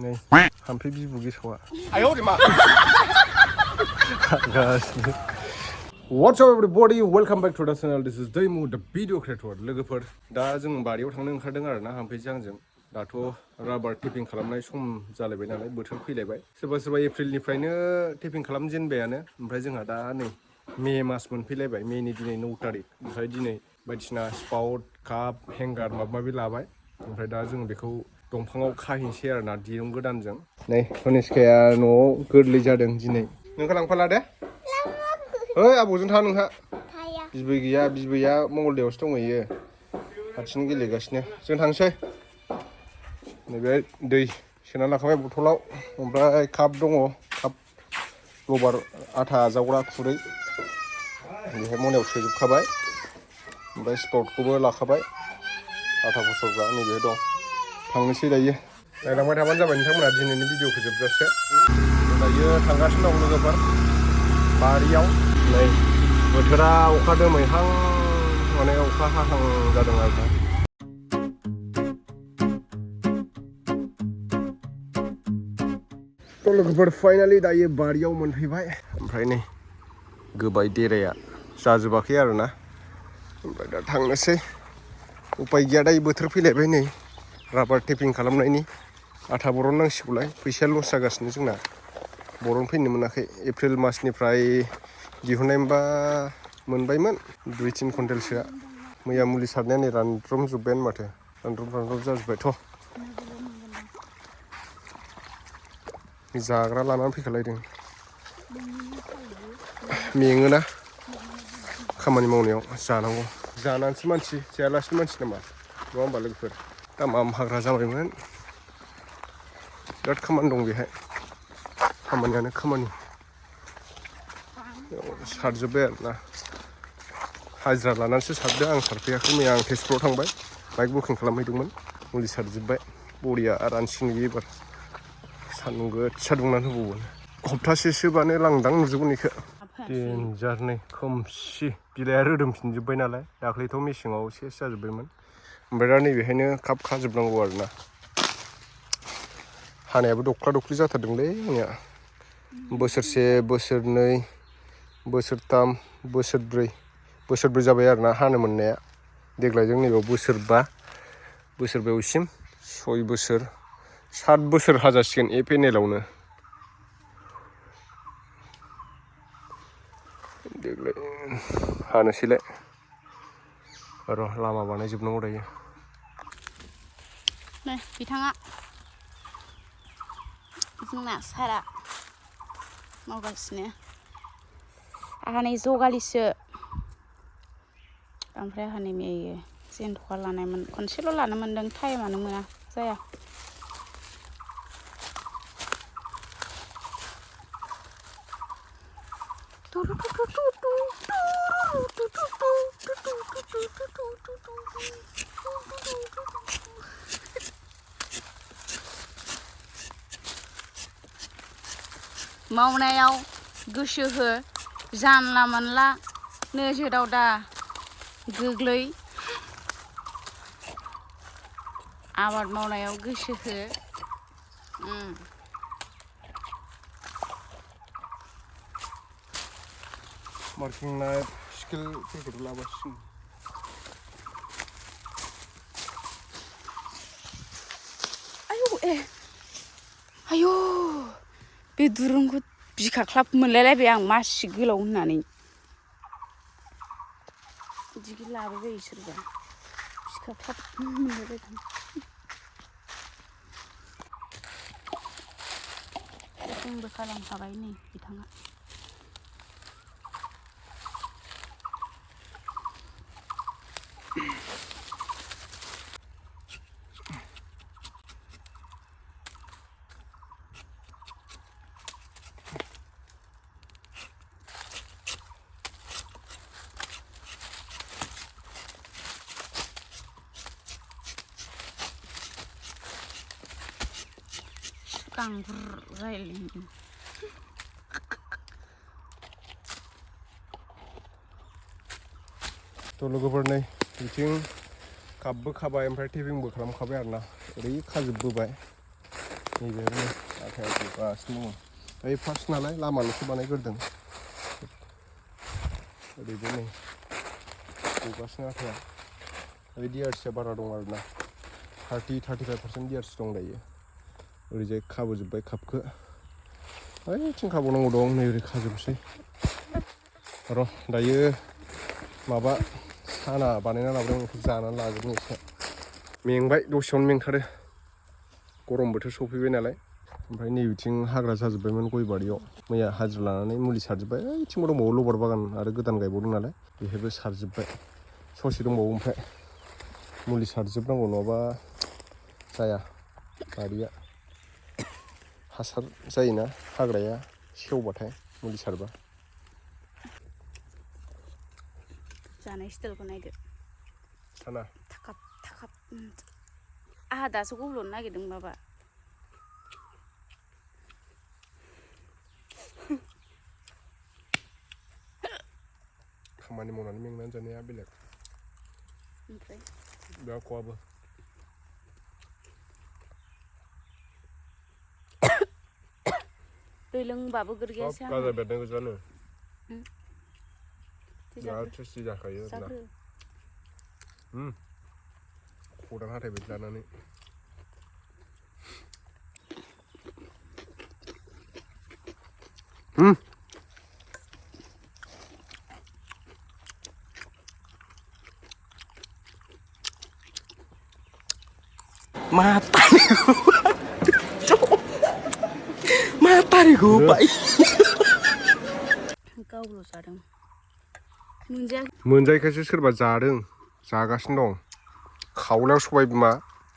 नै हाम्फे बिबु गेसावा What's up everybody? Welcome back to the channel. This is Daimu, the video creator. लोगोफोर दा जों बारियाव थांनो ओंखारदों आरो ना हाम्फेजों आंजों दाथ' राबार टेपिं खालामनाय सम जालायबाय नालाय बोथोर फैलायबाय सोरबा सोरबा एप्रिलनिफ्रायनो टेपिं खालामजेनबायानो ओमफ्राय जोंहा दा नै मे मास मोनफैलायबाय मेनि दिनै 9 तारिख ओमफ्राय दिनै बायदिसिना स्पाउट काप हेंगार माबा माबि लाबाय ओमफ्राय दा जों बेखौ दंफाङाव खाहैनोसै आरो ना दिरुं गोदानजों नै कनिष्काया न'आव गोरलै जादों दिनै नोंखौ लांफाला दे ओइ आबौजों था नोंहा बिबै गैया बिबैया मंगलदैयावसो दंहैयो हारसिं गेलेगासिनो जों थांसै नैबे दै सोना लाखाबाय बथलाव ओमफ्राय काप दङ काप लबार आथा आजावग्रा खुरै बेहाय मनायाव सोजोबखाबाय ओमफ्राय स्पाउटखौबो लाखाबाय आथा फसरग्रा नैबे दं थांनोसै दायो नायलांबाय थाबानो जाबाय नोंथांमोना दिनैनि भिडिअखौ जोबजासे दायो थांगासिनो दं लोगोफोर बारियाव नै बोथोरा अखा दोमैहां माने अखा हाहां जादों आरो ना थ' लोगोफोर फाइनालि दायो बारियाव मोनफैबाय ओमफ्राय नै गोबाय देराया जाजोबाखै आरो ना ओमफ्राय दा थांनोसै उपाय गैया दायो बोथोर फैलायबाय नै राबार टेपिं खालामनायनि आथा बरननांसिगौलाय फैसाया लस जागासिनो जोंना बरन फैनो मोनाखै एप्रिल मासनिफ्राय दिहुननायमोनबा मोनबायमोन 2-3 कुइन्टेलसोआ मैया मुलि सारनाया नै रानद्रमजोब्बायानो माथो रानद्रम जाजोब्बायथ' जाग्रा लानानै फैखालायदों मेङोना खामानि मावनायाव जानांगौ जानानैसो मानसि जायालासिनो मानसि नामा नङा होमबा लोगोफोर दामा हाग्रा जाबायमोन बिराद खामानि दं बेहाय खामानियानो खामानि सारजोब्बाय आरो ना हाजिरा लानानैसो सारदों आं सारफैयाखै मैया आं तेजपुराव थांबाय बाइक बुकिं खालामहैदोंमोन मुलि सारजोब्बाय बरिया रानसिगोन बियो एबार सान्दुं गोसा दुंनानै होबावगोन हप्तासेसोबानो लांदां नुजोबगोन बेखौ देन्जार नै खोमसि बिलाइआ रोदोमफिनजोब्बाय नालाय दाख्लैथ' मेसेङाव सेस जाजोब्बायमोन ओमफ्राय दा नैबेहायनो काप खाजोबनांगौ आरो ना हानायाबो दख्ला दख्लि जाथारदोंलै आंनिया बोसोरसे बोसोरनै बोसोरथाम बोसोरब्रै जाबाय आरो ना हानो मोननाया देग्लायजों नैबेयाव बोसोरबायावसिम 6 बोसोर 7 बोसोर हाजासिगोन ए पेनेलावनो देग्लाय हानोसैलाय र' लामा बानायजोबनांगौ दायो नै बिथाङा जोंना सारा मावगासिनो आंहा नै जगालिसो ओमफ्राय आंहा नै मेयो जेन्थ'खा लानायमोन खनसेल' लानो मोन्दों टाइमानो मोना जाया मावनायाव गोसो हो जानला मोनला नोजोराव दा गोग्लै आबाद मावनायाव गोसो हो मार्किं नाइफ स्केलफोरखौ लाबोसिगोन आयौ बे दुरुंखौ बिखाख्लाब मोनलायलायबाय आं मासि गोलाव होननानै बिदि लाबोबाय सोरबा बिखाख्लाब मोनलायलायदों जोंबो खालामखाबाय नै बिथाङा गांगुर रायलायनो थ' लोगोफोर नै बिथिं कापबो खाबाय ओमफ्राय टेपिंबो खालामखाबाय आरो ना ओरै खाजोबबोबाय नैबेनो आखाया गगासिनो दङ ओइ फार्स्ट नालाय लामाल'सो बानायग्रोदों ओरैबो नै गगासिनो आखाया ओरै डिआरसिया बारा दं आरोना 30-35% डिआरसि दं दायो ओरैजाय खाबोजोब्बाय कापखौ ओइथिं खाबावनांगौ दं नै ओरै खाजोबसै र' दायो माबा साना बानायना लाबोदों बेखौ जानानै लाग्रोनो एसे मेंबाय दसेयावनो मेंथारो गरम बोथोर सफैबाय नालाय ओमफ्राय नैबिथिं हाग्रा जाजोब्बायमोन गय बारियाव मैया हाजिरा लानानै मुलि सारजोब्बाय ओइथिंबो दंबावो लबार बागान आरो गोदान गायबावदों नालाय बेहायबो सारजोब्बाय ससे दंबावो ओमफ्राय मुलि सारजोबनांगौ नङाबा जाया बारिया हासार जायोना हाग्राया सेवबाथाय मुलि सारबा जानाय स्टाइलखौ नायदो साना थाखाब थाखाब आहा दासो गब्ल'नो नागिरदों माबा खामानि मावनानै मेंनानै जानाया बेलेग ओमफ्राय बिराद खहाबो दै लोंबाबो गोरगैयासै सब गाजा बेरनाय गोजानो जाग्रो बिराद टेस्टि जाखायो आरोना खदाल हाथाय बायदि लानानै Matariku, Pak. गावल' जादों मोनजायाखै मोनजायैखायसो सोरबा जादों जागासिनो दं खावलायाव सबाय बिमा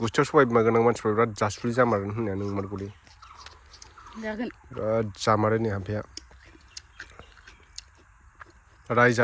गुस्थियाव सबाय बिमा गोनां मानसिफ्रा बिराद जासुलि जामारगोन होननाया नंमारगौलै जागोन बिराद जामारो नै हाम्फाया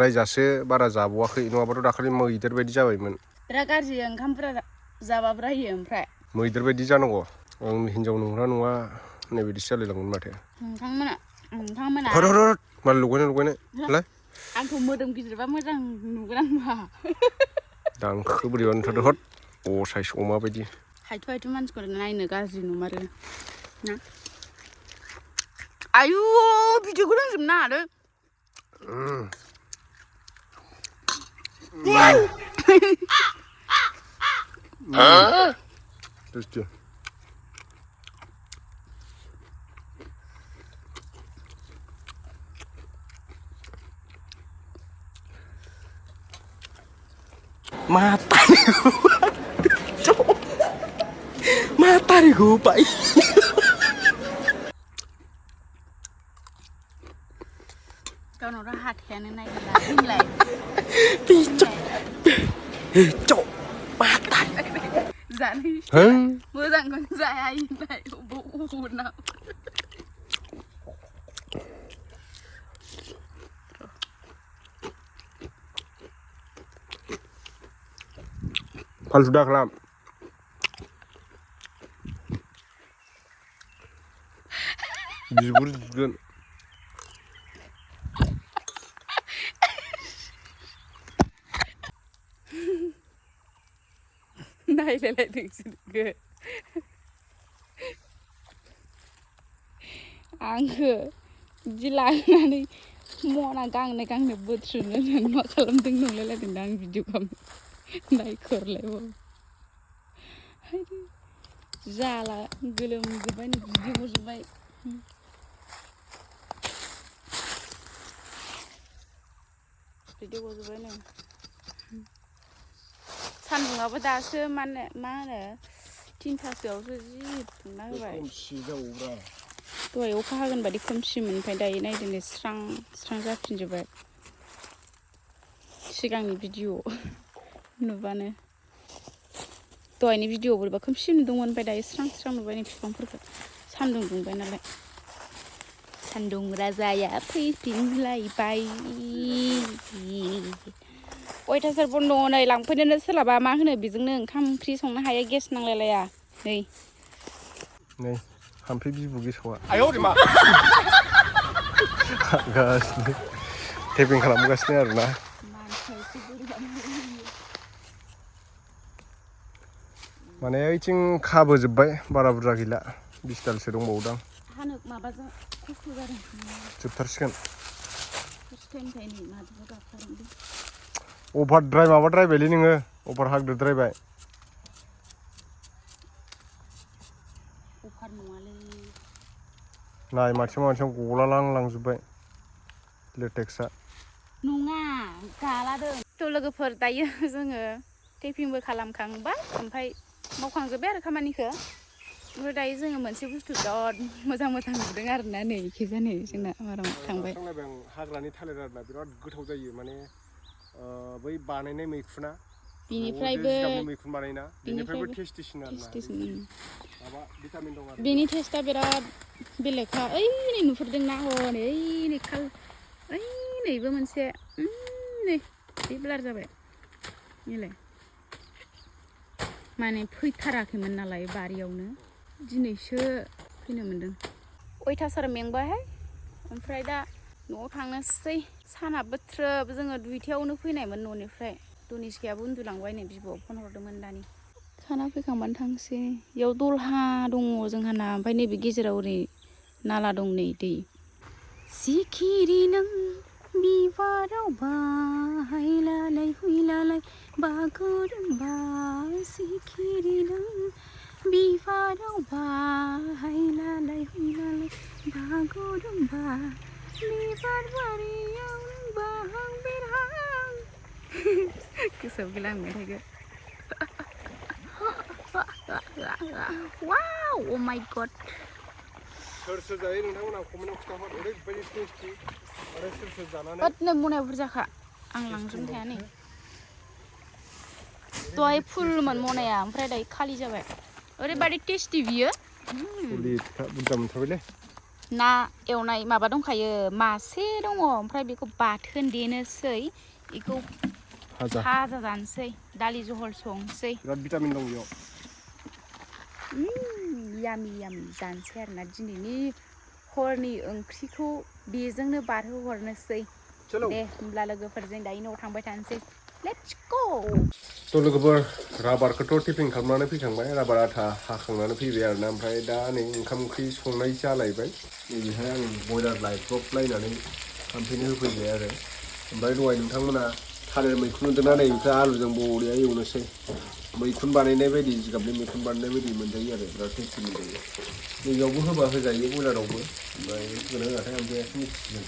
रायजासो बारा जाबावाखै नङाबाथ' दाखालि मैदेर बायदि जाबायमोन बिराद गाज्रि ओंखामफोरा जाबाबो रायो ओमफ्राय मैदेर बायदि जानांगौ आं हिनजाव नंग्रा नङा होननाय बायदिसो जालायलांगोन माथो नोंथांमोना मालाय लगायनाय आंखौ मोदोम गिदिरबा मोजां नुगोन आं मा दांखो बोरैबा नुथारदो हद असाइस अमा बायदि हायथु मानसिखौ नायनो गाज्रि नुमारो ना आयु भिडिअखौ रोंजोबनो नाङालै टेस्टि Matariku, Pak. गावनाव हाथायानो नायगोन होनलाय Cok, matari. जानो मोजांखौनो जाया होनलाय उनाव फालतु दा खालाम बिगुर जिगोन नायलायलायदोंसो आंखो बिदि लानानै मना गांनै बोथ्रोनो होननानै मा खालामदों नंलायलायदों दा आं भिडिअ खालामनो नायखरलायबाव जाला गोलोमजोब्बाय नै बिदै गजोब्बाय बिदै गजोब्बाय नै सान्दुङाबो दासो मा होनो 3थासोआवसो जि दुंना होबाय दहाय अखा हागोन बायदि खोमसिमोन ओमफ्राय दायो नायदो नै स्रां स्रां जाफिनजोब्बाय सिगांनि भिडिअ नुबानो दहायनि भिडिअ बोरैबा खोमसि नुदोंमोन ओमफ्राय दायो स्रां स्रां नुबाय नै बिफांफोरखौ सान्दुं दुंबाय नालाय सान्दुं राजाया फैफिनलायबाय अयथासार बन्द नै लांफैनोनो सोलाबा मा होनो बेजोंनो ओंखाम ओंख्रि संनो हाया गेस नांलायलाया नै हाम्फै बिबु गेसावा टेपिं खालामगासिनो आरोना माने ओइथिं खाबोजोब्बाय बारा बुरजा गैला 20 दालसो दंबावोदां हानो माबाजों खस्थ' जादों जोबथारसिगोन फार्स्ट टाइमखाय नै माबाबो गाबथारदों अभारद्राय माबाद्रायबायलै नोङो अभार हाग्रोद्रायबाय अफार नङालै नाय माथिं गलालांजोब्बाय लेटेक्सआ नङा गालादों थ' लोगोफोर दायो जोङो टेपिंबो खालामखांबाय ओमफ्राय मावखांजोब्बाय आरो खामानिखौ ओमफ्राय दायो जोङो मोनसे बुस्थु बिराद मोजां नुदों आरोना नै इखिजा नै जोंना मारामा थांबाय आं हाग्रानि थालिर आरोना बिराद गोथाव जायो माने बै बानायनाय मैखुना बिनिफ्रायबो मैखुन बानायना बिनिफ्रायबो टेस्टिसिन आरोना माबा भिटामिन दं आरो बेनि टेस्टआ बिराद बेलेगखा ओइ नै नुफेरदोंना हनै ओइ नै ओइ नैबो मोनसे नै बे ब्लार जाबाय नैलाय माने फैथाराखैमोन नालाय बारियावनो दिनैसो फैनो मोन्दों अयथासार मेंबायहाय ओमफ्राय दा न'आव थांनोसै सानाबो थ्रोब जोङो 2थायावनो फैनायमोन न'निफ्राय दनिसकायाबो उन्दुलांबाय नै बिब'आव फन हरदोंमोन दानि खाना फैखांबानो थांसै इयाव दलहा दङ जोंहाना ओमफ्राय नैबे गेजेराव ओरै नाला दं नै दै सिखिरि नों बिबाराव बाहायलालाय हुइलालाय बागुरुम्बा सिखिरि नों बिबाराव बाहायलालाय हुइलालाय बागुरुम्बा बिबार बारियाव नों बाहां बिरहां गोसोआव गैला आं मेथाइखौ वाव अ माय गड सोर जायो नोंथांमोना कमेन्टआव खिथाहर ओरैबायदि टेस्टि आरो सोर जानानै होदनो मनायाव बुरजाखा आं लांजोबनो हाया नै दहाय फुलमोन मनाया ओमफ्राय दायो खालि जाबाय ओरैबायदि टेस्टि बियो सलिदखा बुरजा मोनथारबायलै ना एवनाय माबा दंखायो मासे दङ ओमफ्राय बेखौ बाथोन देनोसै बेखौ भाजा जानोसै दालि जहल संसै बिराद भिटामिन दं बेयाव यामि जानोसै आरोना दिनैनि हरनि ओंख्रिखौ बेजोंनो बारहोहरनोसै दे होमब्ला लोगोफोरजों दायो न'आव थांबाय थानोसै लेट्स गो थ' लोगोफोर राबारखौथ' टिफिन खालामनानै फैखांबाय राबार आथा हाखांनानै फैबाय आरोना ओमफ्राय दा नै ओंखाम ओंख्रि संनाय जालायबाय नैबेहाय आं बयलार लायब्रबलायनानै थाम्फैनो होफैबाय आरो ओमफ्राय दहाय नोंथांमोना थालिर मैखुन नुदोंना नै बेखौ आलुजों बरिया एवनोसै मैखुन बानायनाय बायदि जिगाबनि मैखुन बानायनाय बायदि मोनजायो आरो बिराद टेस्टि मोनजायो नैबेयावबो होबा होजायो बयलारावबो ओमफ्राय होगोन होआथाय ओमफ्राय मिथिसिगोन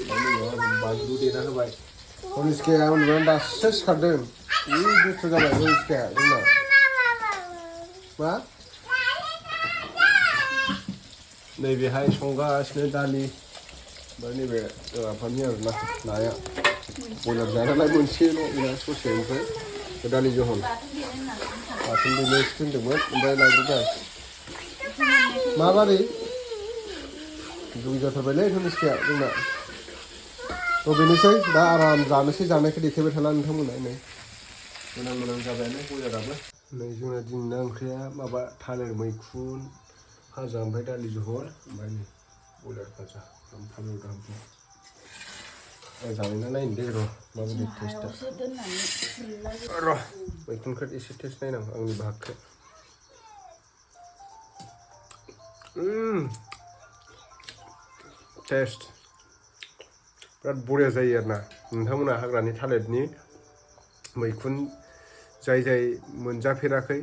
ओमफ्राय नैबेयाव आं बानलु देना होबाय कनिष्काया उन्दुनानै दासो सिखारदों दुस्थु जाबाय कनिष्काया जोंना मा नैबेहाय संगासिनो दालि ओमफ्राय नैबे आफानि आरोना नाया बयलार जाया नालाय मोनसेल' बेना ससे ओमफ्राय दालि जहल बाथोन देनोसो दोनदोंमोन ओमफ्राय लायब्रबबाय माबारै दुइ जाथारबायलै कनिष्काया जोंना थ' बेनोसै दा आराम जानोसै जानायखौ देखायबाय थाला नोंथांमोना नै मोनां जाबायानो बयलाराबो नै जोंना दिनैना ओंख्रिया माबा थालिर मैखुन भाजा ओमफ्राय दालि जहल ओमफ्राय नै बयलार भाजा फालौ दामफ्रा जानायना नायनो दे र' माबायदि टेस्टआ र' मैखुनखौ एसे टेस्ट नायनां आंनि भागखौ टेस्ट बिराद बरिया जायो आरोना नोंथांमोना हाग्रानि थालिरनि मैखुन जाय मोनजाफेराखै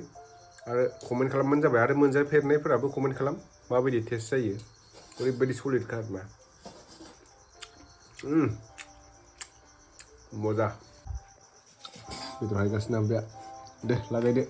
आरो कमेन्ट खालामबानो जाबाय आरो मोनजाफेरनायफोराबो कमेन्ट खालाम माबायदि टेस्ट जायो ओरैबायदि सलिडखा आरोना मोजा बेदर हायगासिनो आं बे दे लागायदो